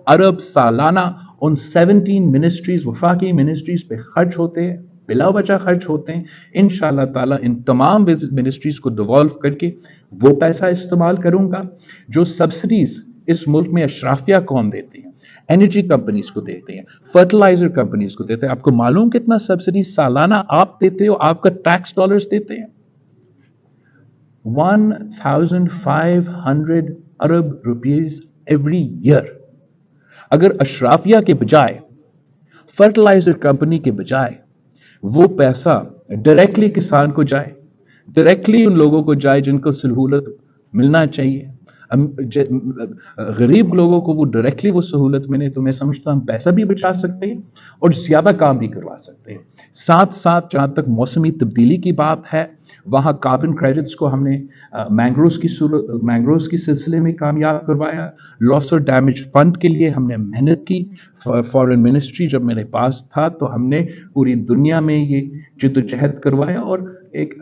अरब सालाना उन 17 मिनिस्ट्रीज, वफाकी मिनिस्ट्रीज पे खर्च होते हैं, बिला वजह खर्च होते हैं। इंशाअल्लाह ताला इन तमाम मिनिस्ट्रीज को डिवॉल्व करके वो पैसा इस्तेमाल करूंगा जो सब्सिडीज इस मुल्क में अशराफिया कौम देती है, एनर्जी कंपनीज को देते हैं, फर्टिलाइजर कंपनीज को देते हैं। आपको मालूम कितना सब्सिडी सालाना आप देते हो, आपका टैक्स डॉलर्स देते हैं? 1500 अरब रुपीस एवरी ईयर। अगर अशराफिया के बजाय, फर्टिलाइजर कंपनी के बजाय वो पैसा डायरेक्टली किसान को जाए, डायरेक्टली उन लोगों को जाए जिनको सहूलत मिलना चाहिए, गरीब लोगों को वो डायरेक्टली वो सहूलत मिले, तो मैं समझता हूं पैसा भी बचा सकते हैं और ज्यादा काम भी करवा सकते हैं। साथ साथ जहां तक मौसमी तब्दीली की बात है, वहां कार्बन क्रेडिट्स को हमने मैंग्रोव्स की सिलसिले में कामयाब करवाया। लॉस और डैमेज फंड के लिए हमने मेहनत की। फॉरेन मिनिस्ट्री जब मेरे पास था तो हमने पूरी दुनिया में ये जिद्दोजहद करवाया और एक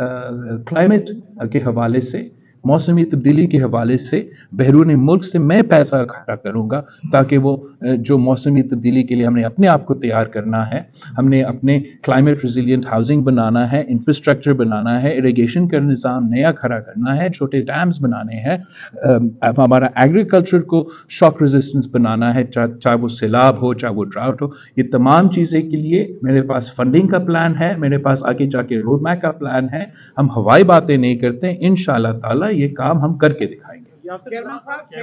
क्लाइमेट के हवाले से, मौसमी तब्दीली के हवाले से बैरून मुल्क से मैं पैसा इकट्ठा करूंगा ताकि वो जो मौसमी तब्दीली के लिए हमने अपने आप को तैयार करना है, हमने अपने क्लाइमेट रेजिलिएंट हाउसिंग बनाना है, इंफ्रास्ट्रक्चर बनाना है, इरिगेशन का निज़ाम नया खड़ा करना है, छोटे डैम्स बनाने हैं, हमारा एग्रीकल्चर को शॉक रेजिस्टेंस बनाना है, चाहे वो सैलाब हो, चाहे वो ड्राउट हो। ये तमाम चीज़ें के लिए मेरे पास फंडिंग का प्लान है, मेरे पास आगे जाके रोड मैप का प्लान है। हम हवाई बातें नहीं करते, इंशाअल्लाह ताला ये काम हम करके दिखाएंगे।